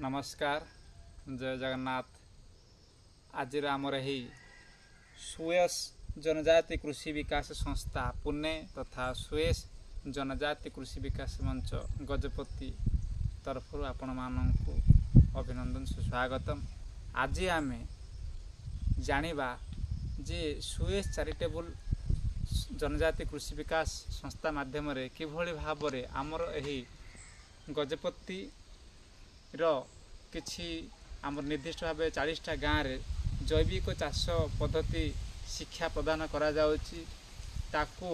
नमस्कार जय जगन्नाथ। आज आमर ही सुएस जनजाति कृषि विकास संस्था पुणे तथा सुएस जनजाति कृषि विकास मंच गजपति तरफ आपण मानू अभिनंदन सुस्वागतम। आज आम जानिबा जे सुएस चैरिटेबल जनजाति कृषि विकास संस्था माध्यम किभली भाव आमर एही गजपति किछि आम निर्दिष्ट भाव 40टा गाँव रे जैविक चाष पद्धति शिक्षा प्रदान करा जाउची। ताकू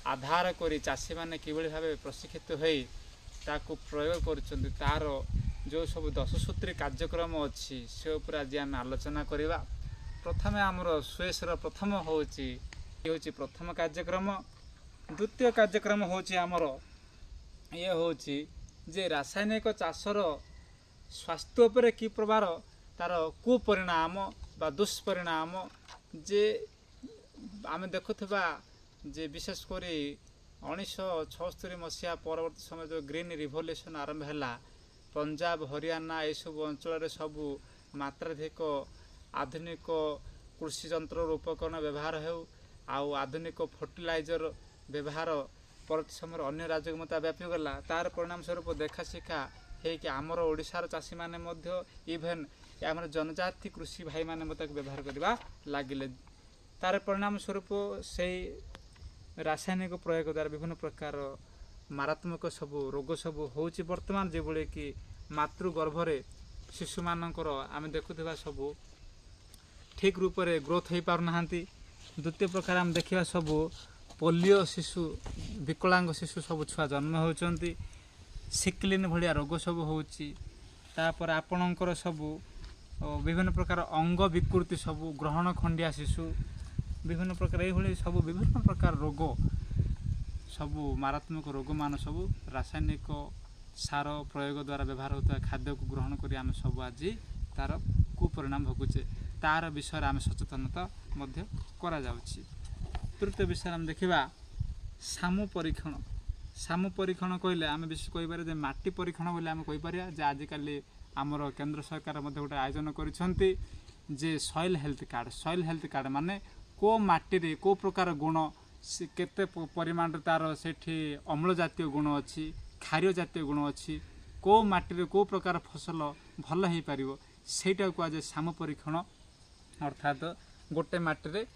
आधार करी चाषी माने किभली भाव प्रशिक्षित होई ताकू प्रयोग करुचंती तार जो सब 10 सूत्री कार्यक्रम अच्छी से ऊपर आज आम आलोचना करिबा। प्रथमे आमर सुएस प्रथम होची प्रथम कार्यक्रम। द्वितीय कार्यक्रम होची आमर ये होची जे रासायनिक चाषर स्वास्थ्य उपरे कि प्रकार तार कुपरिणाम बा दुष्परिणाम जे आम देखुवा जे विशेष करी 1976 मसीहा परवर्ती समय जो ग्रीन रिवोल्यूशन आरंभ है पंजाब हरियाणा ये सब अंचल सबू मात्राधिक आधुनिक कृषि जंत्र उपकरण व्यवहार हो आधुनिक फर्टिलाइजर व्यवहार परवर्ती समय अन्य राज्य मत व्यापी गला। तार परिणाम स्वरूप देखा शिखा है कि आमर ओडिशार चाषी माने मध्य इभेन आमर जनजाति कृषि भाई माने मत व्यवहार करवा लगिले। तार परिणाम स्वरूप से रासायनिक प्रयोग द्वारा विभिन्न प्रकार मारात्मक सबू रोग सबू होची। वर्तमान जो भाई कि मातृगर्भरे शिशु मानकर आम देखुवा सबू ठीक रूप से ग्रोथ हो पारना। द्वितीय प्रकार आम देखा सबू पोलियो शिशु विकलांग शिशु सब छुआ जन्म होती। सिक्लिन भाया रोग सब होपर आपणकर सबू विभिन्न प्रकार अंग विकृति सबू ग्रहण खंडिया शिशु विभिन्न प्रकार ये सब विभिन्न प्रकार रोग सबू मारात्मक रोग मान सबू रासायनिक सार प्रयोग द्वारा व्यवहार होता खाद्य को ग्रहण कर आम सब आज तार कुपरिणाम भोगुचे। तार विषय आम सचेतनता करा जाउछि। तृतीय विषय आम देखा सामू परीक्षण। सामू परीक्षण कहले आम विशेष कहीपर माटी परीक्षण बोले आम कहीपर आजिकल आमर केंद्र सरकार गोटे आयोजन करिसेंती जे soil health card. Soil health card माने को माटी रे को प्रकार गुण केते परिमाण तार सेठी अम्ल जातीय गुण अच्छी क्षारीय जातीय गुण अच्छी को माटी रे को प्रकार फसल भल हो पार सेटा को आज सामू परीक्षण अर्थात गोटे माटी रे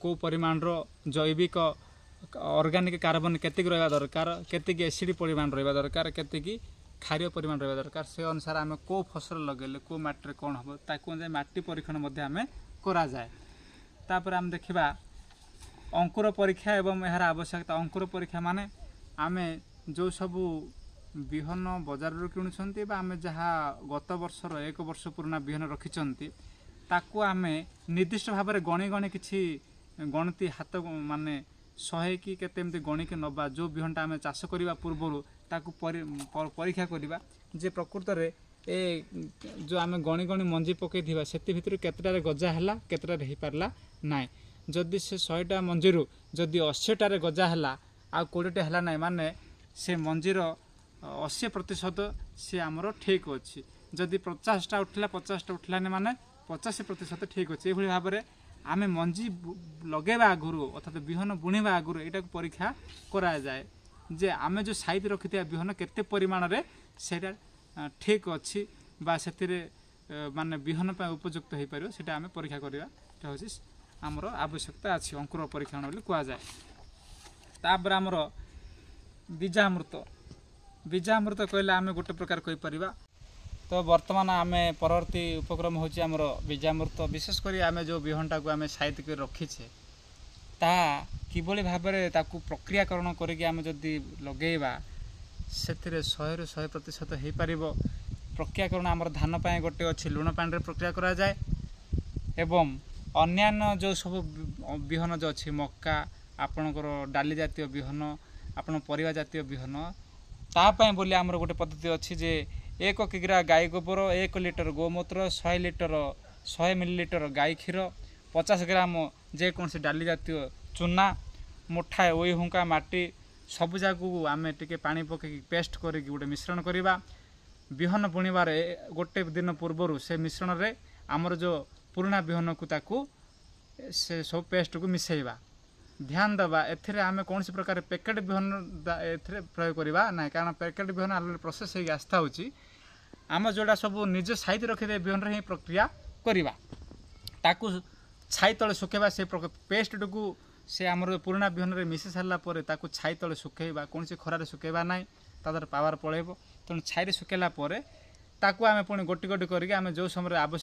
को परिमाण जैविक ऑर्गेनिक कार्बन केतिक रहा दरकार केतिक एसिड परिमाण रहा दरकार केतिक क्षारीय परिमाण रहा दरकार से अनुसार आम को फसल लगेले को माटी कौन हम ताकू माटी परीक्षण आम करा जाए। तापर आम देखा अंकुर परीक्षा एवं यार आवश्यकता। अंकुर परीक्षा माने आम जो सबू बिहन बजार किणुंट आम जहाँ गत वर्षर 1 वर्ष पुराना बिहन रखिंट ताकू आम निर्दिष्ट भाव में गणी गणी किसी गणती हाथ माने 100 कि केते गणिक नवा जो बिहनटा आम चाष करने पूर्वर ताकू परीक्षा करवा जे प्रकृत रे ए जो आम गणी गणी मंजी पकई से भितर केतटारे गजा है केतटारे हो पारला नाई। जदि से 100टा मंजीरू जदि 80टारे गजा है आ 20टा है ना माने से मंजीर 80% सी आमर ठीक अच्छी। जदि 50टा उठला 50टा उठलानी माने 85% ठीक अच्छे। ये भाव में आम मंजी लगेवा आगुरी अर्थात बिहन बुणवा आगुरी यहाँ परीक्षा करा जाए जे आम जो साइज रखि बिहन केते परिमाण रे सेटा ठीक अच्छी बा से माने बिहन उपयुक्त हो पार से आम परीक्षा करवा हूँ आमर आवश्यकता अच्छी अंकुर परीक्षण बोली कहुए। तापर आमर बीजामृत। बीजामृत कहले आम गोटे प्रकार कहीपर तो वर्तमान आम परवर्ती उपक्रम होची आमर बीजामृत। विशेष करी आम जो बिहनटा को आम साइज कर रखीचे ता किभली भाव में ताकू प्रक्रियाकरण करके आम जदि लगेवा से 100 ରୁ 100% हो पार। प्रक्रियाकरण आमर धान पाए गोटे अच्छी लुण पानी प्रक्रिया करा जाए एवं अन्यान्य जो सब बिहन जो अच्छी मक्का आपणकर डाली जातीय बिहन आपण परिवा जातीय बिहन तापाई बोली आमर गोटे पद्धति अच्छी जे 1 किग्रा गाई गोबर 1 लिटर गोमूत्र 100 मिलीलीटर गाई क्षीर 50 ग्राम जेकोसी डाली जातीय चूना मुठाए ओई हुंका माटी सबू जाक आम टे पा पकई पेस्ट कर गोटे मिश्रण करवा ବିହନ ବୁଣିବାରେ ଗୋଟେ ଦିନ ପୂର୍ବରୁ ସେ ମିଶ୍ରଣରେ ଆମର ଯେଉଁ ପୁରୁଣା ବିହନକୁ ତାକୁ ସେ ସବୁ ପେଷ୍ଟକୁ ମିଶାଇବା। ଧ୍ୟାନ ଦେବା ଏଥିରେ ଆମେ କୌଣସି ପ୍ରକାର ପ୍ୟାକେଟ୍ ବିହନ ଏଥିରେ ପ୍ରୟୋଗ କରିବା ନାହିଁ, କାରଣ ପ୍ୟାକେଟ୍ ବିହନ ଅଲରେଡ଼ି ପ୍ରୋସେସ୍ ହେଇକି ଆସିଥାଉଛି। ଆମେ ଯେଉଁଟା ସବୁ ନିଜ ସାଇତି ରଖିଥିବା ବିହନରେ ହିଁ ପ୍ରକ୍ରିୟା କରିବା, ତାକୁ ଛାଇ ତଳେ ଶୁଖେଇବା। ସେ ପେଷ୍ଟଟିକୁ ସେ ଆମର ପୁରୁଣା ବିହନରେ ମିଶି ସାରିଲା ପରେ ତାକୁ ଛାଇ ତଳେ ଶୁଖେଇବା, କୌଣସି ଖରାରେ ଶୁଖେଇବା ନାହିଁ, ତା ଦ୍ୱାରା ପାୱାର ପଳେଇବ। ତେଣୁ ଛାଇରେ ଶୁଖେଇଲା ପରେ ତାକୁ ଆମେ ପୁଣି ଗୋଟି ଗୋଟି କରିକି ଆମେ ଯେଉଁ ସମୟରେ ଆବଶ୍ୟକ